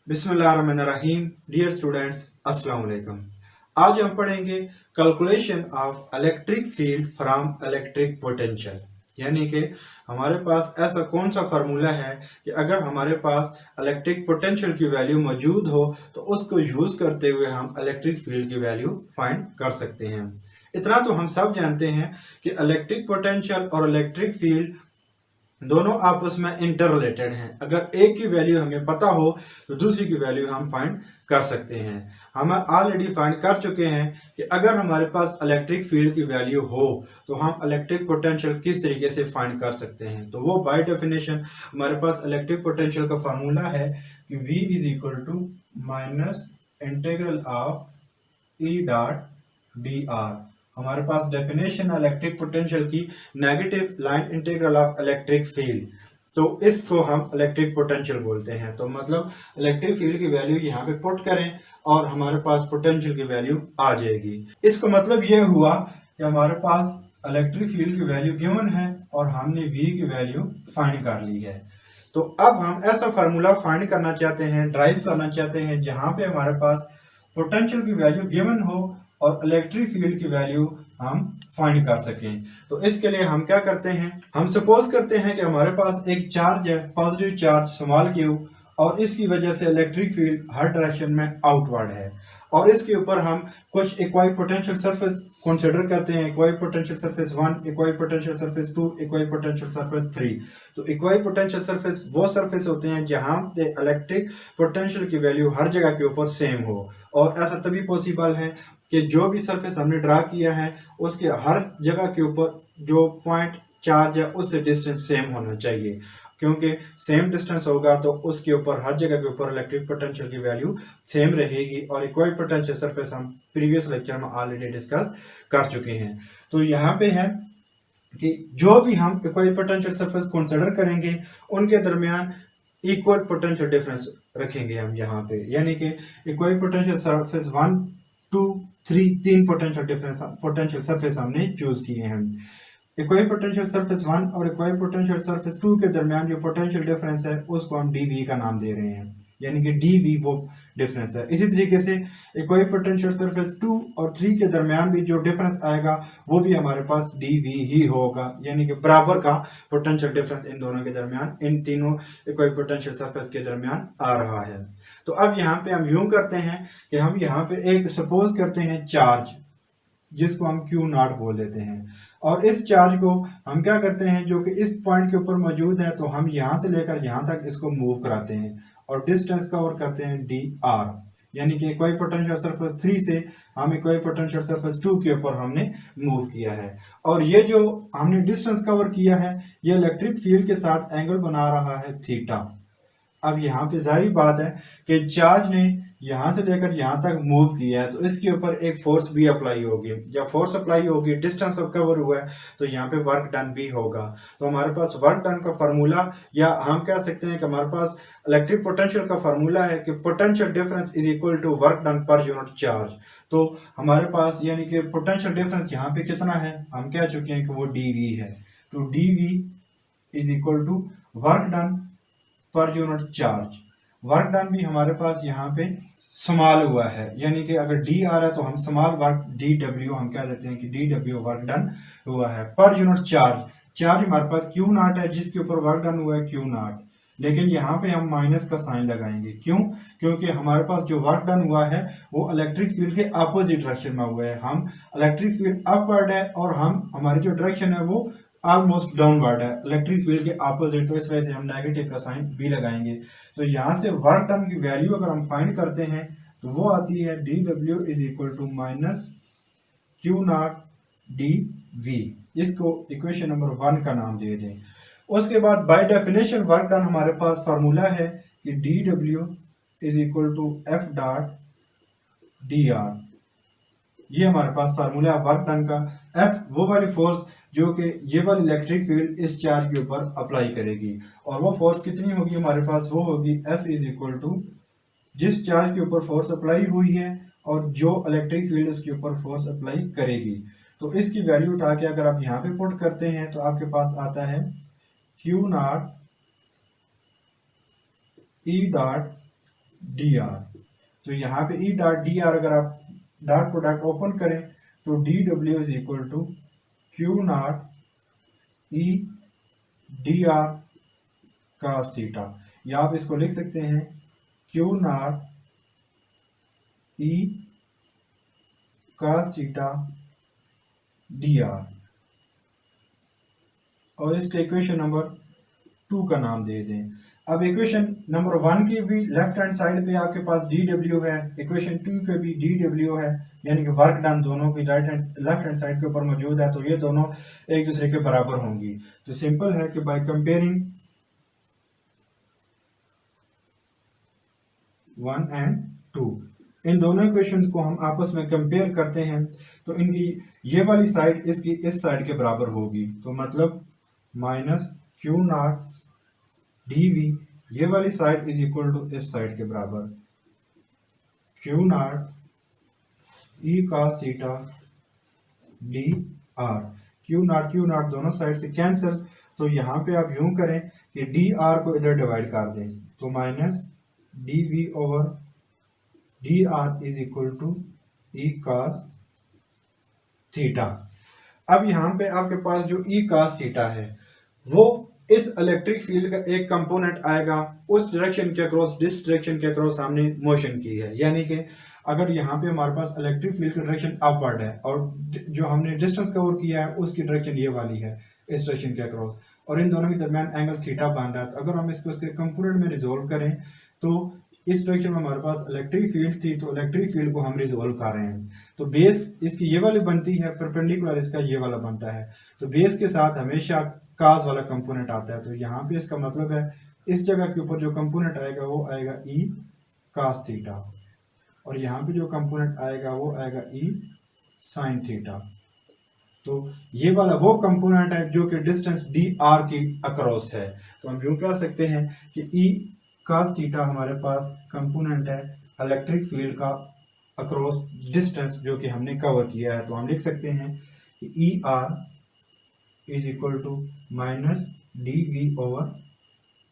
बिस्मिल्लाहिर्रहमानिर्रहीम। Dear students, अस्सलाम वालेकुम। आज हम पढ़ेंगे calculation of electric field from electric potential. यानी कि हमारे पास ऐसा कौन सा फार्मूला है कि अगर हमारे पास इलेक्ट्रिक पोटेंशियल की वैल्यू मौजूद हो तो उसको यूज करते हुए हम इलेक्ट्रिक फील्ड की वैल्यू फाइंड कर सकते हैं। इतना तो हम सब जानते हैं कि इलेक्ट्रिक पोटेंशियल और इलेक्ट्रिक फील्ड दोनों आपस में इंटर रिलेटेड हैं। अगर एक की वैल्यू हमें पता हो तो दूसरी की वैल्यू हम फाइंड कर सकते हैं। हम ऑलरेडी फाइंड कर चुके हैं कि अगर हमारे पास इलेक्ट्रिक फील्ड की वैल्यू हो तो हम इलेक्ट्रिक पोटेंशियल किस तरीके से फाइंड कर सकते हैं। तो वो बाय डेफिनेशन हमारे पास इलेक्ट्रिक पोटेंशियल का फार्मूला है कि V is equal to minus integral of E dot d r. हमारे पास डेफिनेशन इलेक्ट्रिक पोटेंशियल की negative line integral of electric field, तो इसको हम इलेक्ट्रिक पोटेंशियल बोलते हैं। तो मतलब इलेक्ट्रिक फील्ड की वैल्यू यहाँ पे पुट करें और हमारे पास पोटेंशियल की वैल्यू आ जाएगी। इसका मतलब ये हुआ कि हमारे पास इलेक्ट्रिक फील्ड की वैल्यू गिवन है और हमने V की वैल्यू फाइंड कर ली है। तो अब हम ऐसा फार्मूला फाइंड करना चाहते हैं, ड्राइव करना चाहते हैं जहां पे हमारे पास पोटेंशियल की वैल्यू गिवन हो और इलेक्ट्रिक फील्ड की वैल्यू हम फाइंड कर सकें। तो इसके लिए हम क्या करते हैं, हम सपोज करते हैं कि हमारे पास एक चार्ज है, पॉजिटिव चार्ज स्मॉल क्यू, और इसकी वजह से इलेक्ट्रिक फील्ड हर डायरेक्शन में आउटवर्ड है और इसके ऊपर हम कुछ इक्विपोटेंशियल सरफेस कंसीडर करते हैं। Equipotential surface 1, equipotential surface 2, equipotential surface 3। तो इक्विपोटेंशियल सरफेस वो सरफेस होते हैं जहां पे इलेक्ट्रिक पोटेंशियल की वैल्यू हर जगह के ऊपर सेम हो, और ऐसा तभी पॉसिबल है कि जो भी सरफेस हमने ड्रा किया है उसके हर जगह के ऊपर जो पॉइंट चार्ज है उससे डिस्टेंस सेम होना चाहिए, क्योंकि सेम डिस्टेंस होगा तो उसके ऊपर हर जगह के ऊपर इलेक्ट्रिक पोटेंशियल की वैल्यू सेम रहेगी। और इक्विपोटेंशियल सरफेस हम प्रीवियस लेक्चर में ऑलरेडी डिस्कस कर चुके हैं। तो यहाँ पे है कि जो भी हम इक्विपोटेंशियल सरफेस कंसीडर करेंगे उनके दरमियान इक्वल पोटेंशियल डिफरेंस रखेंगे हम यहाँ पे। यानी कि इक्विपोटेंशियल सरफेस 1, 2, 3 तीन पोटेंशियल सरफेस हमने चूज किए हैं। इक्विपोटेंशियल सरफेस 1 और इक्विपोटेंशियल सरफेस 2 के दरमियान जो पोटेंशियल डिफरेंस है उसको हम dV का नाम दे रहे हैं, यानी कि dV वो डिफरेंस है। इसी तरीके से इक्विपोटेंशियल सरफेस 2 और 3 के दरमियान भी जो डिफरेंस आएगा वो भी हमारे पास dV ही होगा, यानी कि बराबर का पोटेंशियल डिफरेंस इन दोनों के दरमियान, इन तीनों इक्विपोटेंशियल सरफेस के दरमियान आ रहा है। तो अब यहाँ पे हम यूं करते हैं कि हम यहाँ पे एक सपोज करते हैं चार्ज जिसको हम Q0 बोल देते हैं, और इस चार्ज को हम क्या करते हैं जो कि इस पॉइंट के ऊपर मौजूद है, तो हम यहाँ से लेकर यहाँ तक इसको मूव कराते हैं और डिस्टेंस कवर करते हैं dr। यानी कि इक्विपोटेंशियल सरफेस 3 से हम इक्विपोटेंशियल सरफेस 2 के ऊपर हमने मूव किया है, और ये जो हमने डिस्टेंस कवर किया है ये इलेक्ट्रिक फील्ड के साथ एंगल बना रहा है थीटा। अब यहाँ पे जाहिर बात है कि चार्ज ने यहाँ से लेकर यहाँ तक मूव किया है तो इसके ऊपर एक फोर्स भी अप्लाई होगी। जब फोर्स अप्लाई होगी, डिस्टेंस कवर हुआ है, तो यहाँ पे वर्क डन भी होगा। तो हमारे पास वर्क डन का फार्मूला, या हम कह सकते हैं कि हमारे पास इलेक्ट्रिक पोटेंशियल का फार्मूला है कि potential difference is equal to work done per unit charge. तो हमारे पास यानी कि पोटेंशियल डिफरेंस यहाँ पे कितना है, हम कह चुके हैं कि वो dV है। तो dV is equal to work done per unit charge. Work done भी हमारे पास यहाँ पे स्मॉल हुआ है, यानी कि अगर डी आ रहा है तो हम स्मॉल वर्क dW हम कह देते हैं कि dW वर्क डन हुआ है पर यूनिट चार्ज। चार्ज हमारे पास Q0 है जिसके ऊपर वर्क डन हुआ है Q0, लेकिन यहाँ पे हम माइनस का साइन लगाएंगे। क्यों? क्योंकि हमारे पास जो वर्क डन हुआ है वो इलेक्ट्रिक फील्ड के अपोजिट डायरेक्शन में हुआ है। हम इलेक्ट्रिक फील्ड अपवर्ड है और हम हमारी जो डायरेक्शन है वो ऑलमोस्ट डाउनवर्ड है इलेक्ट्रिक फील्ड के अपोजिट, तो इस वजह से हम नेगेटिव का साइन भी लगाएंगे। तो यहाँ से वर्क डन की वैल्यू अगर हम फाइंड करते हैं तो वो आती है dW is equal to minus Q0 dV। इसको इक्वेशन नंबर 1 का नाम दे दें। उसके बाद बाय डेफिनेशन वर्क डन हमारे पास फार्मूला है कि dW is equal to F dot dr। ये हमारे पास फार्मूला है वर्क डन का। F वो वाली फोर्स जो कि ये वाली इलेक्ट्रिक फील्ड इस चार्ज के ऊपर अप्लाई करेगी, और वो फोर्स कितनी होगी हमारे पास, वो होगी F इज इक्वल टू जिस चार्ज के ऊपर फोर्स अप्लाई हुई है और जो इलेक्ट्रिक फील्ड उसके ऊपर फोर्स अप्लाई करेगी। तो इसकी वैल्यू उठा के अगर आप यहाँ पे पुट करते हैं तो आपके पास आता है Q0 E dot d are. तो यहाँ पे ई डॉट डी आर अगर आप डॉट प्रोडक्ट ओपन करें तो डी डब्ल्यू is equal to q naught E d r cos theta, या आप इसको लिख सकते हैं q naught E cos theta d r, और इसके इक्वेशन नंबर 2 का नाम दे दें। अब इक्वेशन नंबर 1 की भी लेफ्ट हैंड साइड पे आपके पास डी डब्ल्यू है, इक्वेशन 2 के भी डी डब्ल्यू है, यानी कि वर्क डन दोनों की लेफ्ट हैंड साइड के ऊपर मौजूद है, तो ये दोनों एक दूसरे के बराबर होंगी। तो सिंपल है कि बाय कंपेयरिंग 1 एंड 2, इन दोनों इक्वेशंस को हम आपस में कंपेयर करते हैं तो इनकी ये वाली साइड इसकी इस साइड के बराबर होगी, तो मतलब minus q naught d V, ये वाली साइड इज इक्वल टू इस साइड के बराबर q naught E cos theta d r. Q naught दोनों साइड से कैंसिल, तो यहाँ पे आप यूं करें कि डी आर को इधर डिवाइड कर दें, तो minus d V over d r is equal to E cos theta. अब यहाँ पे आपके पास जो ई कॉस थीटा है वो इस इलेक्ट्रिक फील्ड का एक कंपोनेंट आएगा उस डायरेक्शन के अक्रॉस, जिस डायरेक्शन के अक्रॉस हमने मोशन की है, यानी कि अगर यहाँ पे हमारे पास इलेक्ट्रिक फील्ड की डायरेक्शन अपवर्ड है और जो हमने डिस्टेंस कवर किया है उसकी डायरेक्शन ये वाली है इस डायरेक्शन के अक्रॉस, और इन दोनों के दरमियान एंगल थीटा बन रहा है, तो अगर हम इसको इसके कंपोनेंट में रिजोल्व करें तो इस डायरेक्शन में हमारे पास इलेक्ट्रिक फील्ड थी, तो इलेक्ट्रिक फील्ड को हम रिजोल्व कर रहे हैं, तो बेस इसकी ये वाली बनती है, परपेंडिकुलर इसका ये वाला बनता है, तो बेस के साथ हमेशा काज वाला कंपोनेंट आता है, तो यहाँ पे इसका मतलब है इस जगह के ऊपर जो कंपोनेंट आएगा वो आएगा ई कास थीटा, और यहाँ पे जो कंपोनेंट आएगा वो आएगा ई साइन थीटा। तो ये वाला वो कंपोनेंट है जो कि डिस्टेंस डी आर की अक्रॉस है, तो हम यूँ कह सकते हैं कि ई कास थीटा हमारे पास कंपोनेंट है इलेक्ट्रिक फील्ड का अक्रॉस डिस्टेंस जो कि हमने कवर किया है, तो हम लिख सकते हैं कि E r is equal to minus d V over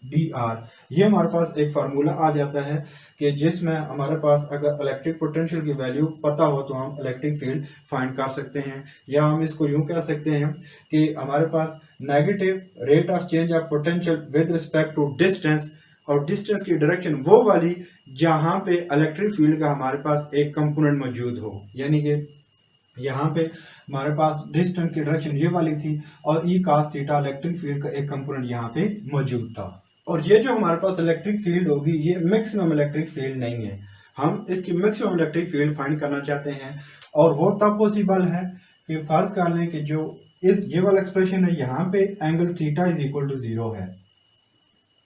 d r. ये हमारे पास एक फार्मूला आ जाता है कि जिसमें हमारे पास अगर इलेक्ट्रिक पोटेंशियल की वैल्यू पता हो तो हम इलेक्ट्रिक फील्ड फाइंड कर सकते हैं, या हम इसको यूं कह सकते हैं कि हमारे पास negative rate of change of potential with respect to distance, और डिस्टेंस की डायरेक्शन वो वाली जहाँ पे इलेक्ट्रिक फील्ड का हमारे पास एक कंपोनेंट मौजूद हो, यानी कि यहाँ पे हमारे पास डिस्टेंस की डायरेक्शन ये वाली थी और ई कास थीटा इलेक्ट्रिक फील्ड का एक कंपोनेंट यहाँ पे मौजूद था, और ये जो हमारे पास इलेक्ट्रिक फील्ड होगी ये मैक्सिमम इलेक्ट्रिक फील्ड नहीं है, हम इसकी मैक्सिमम इलेक्ट्रिक फील्ड फाइंड करना चाहते हैं, और वो तब पॉसिबल है कि फर्ज कर लें कि जो इस ये वाला एक्सप्रेशन है यहाँ पे angle theta is equal to 0 है।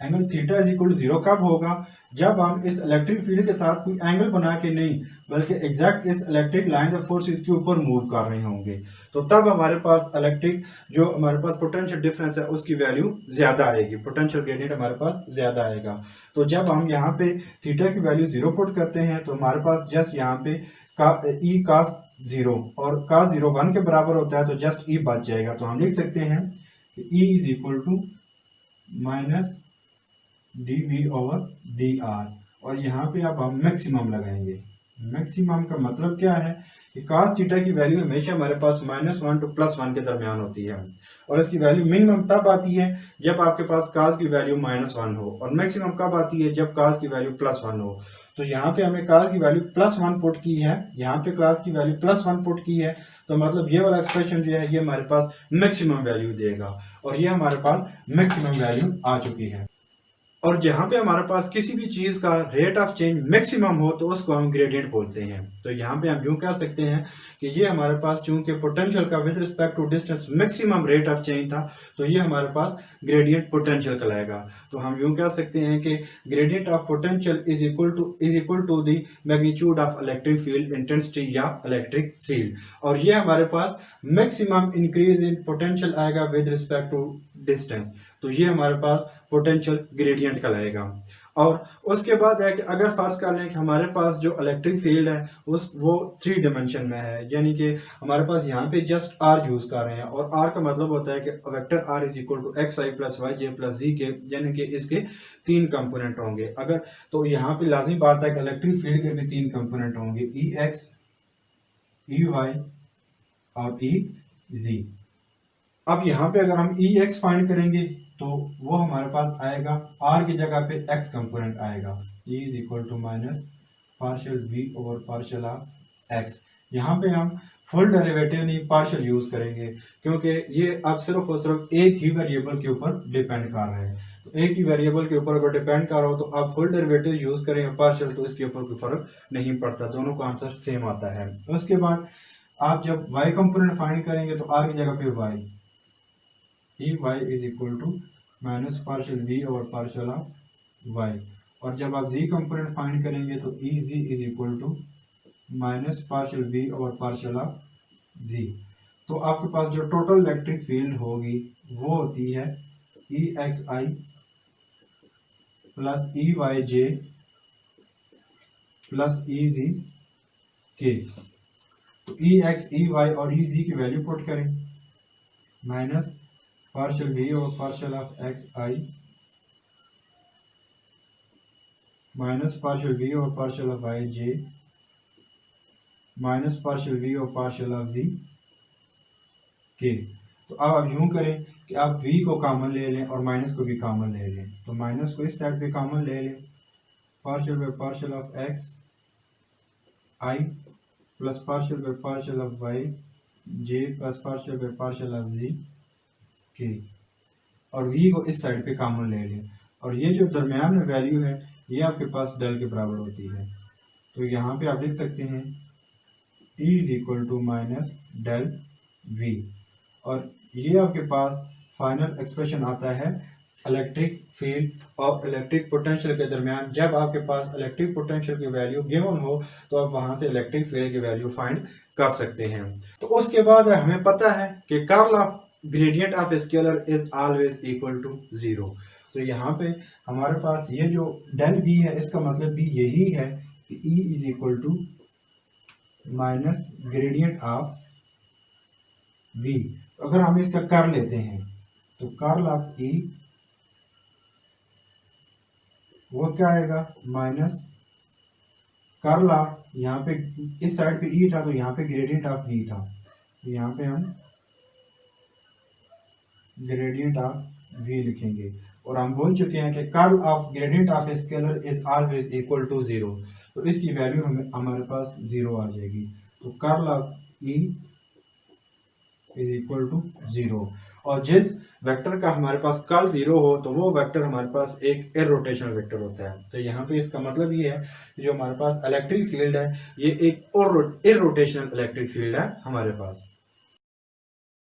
Angle theta is equal to 0 कब होगा? जब हम इस इलेक्ट्रिक फील्ड के साथ कोई एंगल बना के नहीं बल्कि एग्जैक्ट इस इलेक्ट्रिक लाइन ऑफ फोर्स इसके ऊपर मूव कर रहे होंगे, तो तब हमारे पास इलेक्ट्रिक जो हमारे पास पोटेंशियल डिफरेंस है उसकी वैल्यू ज्यादा आएगी, पोटेंशियल ग्रेडियंट हमारे पास ज्यादा आएगा। तो जब हम यहाँ पे थीटा की वैल्यू 0 पुट करते हैं तो हमारे पास जस्ट यहाँ पे ई कास 0 और कास 0 1 के बराबर होता है, तो जस्ट ई बच जाएगा, तो हम लिख सकते हैं कि E is equal to minus d V over d r, और यहाँ पे अब हम मैक्सिमम लगाएंगे। मैक्सिमम का मतलब क्या है कि कास थीटा की वैल्यू हमेशा हमारे पास -1 to +1 के दरमियान होती है, और इसकी वैल्यू मिनिमम तब आती है जब आपके पास कास की वैल्यू -1 हो, और मैक्सिमम कब आती है जब कास की वैल्यू +1 हो। तो यहाँ पे हमें कास की वैल्यू +1 पुट की है, यहाँ पे कास की वैल्यू +1 पुट की है, तो मतलब ये वाला एक्सप्रेशन जो है ये हमारे पास मैक्सिमम वैल्यू देगा, और ये हमारे पास मैक्सिमम वैल्यू आ चुकी है। और जहाँ पे हमारे पास किसी भी चीज़ का रेट ऑफ चेंज मैक्सिमम हो तो उसको हम ग्रेडियंट बोलते हैं। तो यहाँ पे हम यूँ कह सकते हैं कि ये हमारे पास चूंकि पोटेंशियल का with respect to distance maximum rate of change था, तो ये हमारे पास ग्रेडियंट पोटेंशियल कहलाएगा। तो हम यूँ कह सकते हैं कि gradient of potential is equal to the magnitude of electric field intensity या इलेक्ट्रिक फील्ड, और ये हमारे पास मैक्सिमम इंक्रीज इन पोटेंशियल आएगा विद रिस्पेक्ट टू डिस्टेंस, तो ये हमारे पास पोटेंशियल ग्रेडियंट कहलाएगा। और उसके बाद है कि अगर फर्ज कर लें कि हमारे पास जो इलेक्ट्रिक फील्ड है वो 3 डायमेंशन में है, यानी कि हमारे पास यहाँ पे जस्ट आर यूज कर रहे हैं, और आर का मतलब होता है कि vector r is equal to x i plus y j plus z k, यानी कि इसके तीन कंपोनेंट होंगे। अगर तो यहाँ पे लाजिम बात है कि इलेक्ट्रिक फील्ड के भी तीन कंपोनेंट होंगे, ई एक्स, ई वाई और ई जी। अब यहाँ पे अगर हम ई एक्स फाइंड करेंगे तो वो हमारे पास आएगा, आर की जगह पे एक्स कंपोनेंट आएगा, E is equal to minus partial V over partial of x. यहाँ पे हम फुल डेरिवेटिव नहीं पार्शियल यूज करेंगे, क्योंकि ये अब सिर्फ और सिर्फ एक ही वेरिएबल के ऊपर डिपेंड कर रहा है। तो एक ही वेरिएबल के ऊपर अगर डिपेंड कर रहा हो तो आप फुल डेरिवेटिव यूज करेंगे पार्शियल, तो इसके ऊपर कोई फर्क नहीं पड़ता, दोनों का आंसर सेम आता है। उसके बाद आप जब y कंपोनेंट फाइंड करेंगे तो r की जगह पे y, e y is equal to minus partial v over partial of y। और जब आप z कंपोनेंट फाइंड करेंगे तो e z is equal to minus partial v over partial of z। तो आपके पास जो टोटल इलेक्ट्रिक फील्ड होगी वो होती है ई x i plus E Y j plus E ji k. तो ई एक्स, ई वाई और ई जी की वैल्यू पुट करें, माइनस पार्शियल वी और partial of x i minus partial v और partial of y j minus partial v और partial of z k. तो अब आप यूं करें कि आप v को कॉमन ले लें और माइनस को भी कॉमन ले लें। तो माइनस को इस साइड पे कॉमन ले लें, partial by partial of x i plus partial by partial of y j plus partial by partial of z k, और v को इस साइड पे कॉमन ले लें। और ये जो दरमियान में वैल्यू है ये आपके पास डेल के बराबर होती है। तो यहाँ पे आप लिख सकते हैं E is equal to minus del v, और ये आपके पास फाइनल एक्सप्रेशन आता है इलेक्ट्रिक फील्ड और इलेक्ट्रिक पोटेंशियल के दरमियान। जब आपके पास इलेक्ट्रिक पोटेंशियल की वैल्यू गिवन हो तो आप वहां से इलेक्ट्रिक फील्ड की वैल्यू फाइंड कर सकते हैं। तो उसके बाद हमें पता है कि curl of gradient of scalar is always equal to 0। तो यहाँ पे हमारे पास ये जो डेल v है इसका मतलब भी यही है कि E is equal to minus gradient of v। अगर हम इसका कर्ल लेते हैं तो कर्ल ऑफ E वो क्या आएगा, माइनस कर्ल ऑफ, यहाँ पे इस साइड पे E था तो यहाँ पे ग्रेडियंट ऑफ v था, तो यहाँ पे हम ग्रेडियंट ऑफ v लिखेंगे। और हम बोल चुके हैं कि curl of gradient of scalar is always equal to 0, तो इसकी वैल्यू हमारे पास 0 आ जाएगी। तो curl of E is equal to 0, और जिस वेक्टर का हमारे पास कर्ल 0 हो तो वो वेक्टर हमारे पास एक इररोटेशनल वेक्टर होता है। तो यहाँ पे इसका मतलब ये है कि जो हमारे पास इलेक्ट्रिक फील्ड है ये एक इररोटेशनल इलेक्ट्रिक फील्ड है हमारे पास।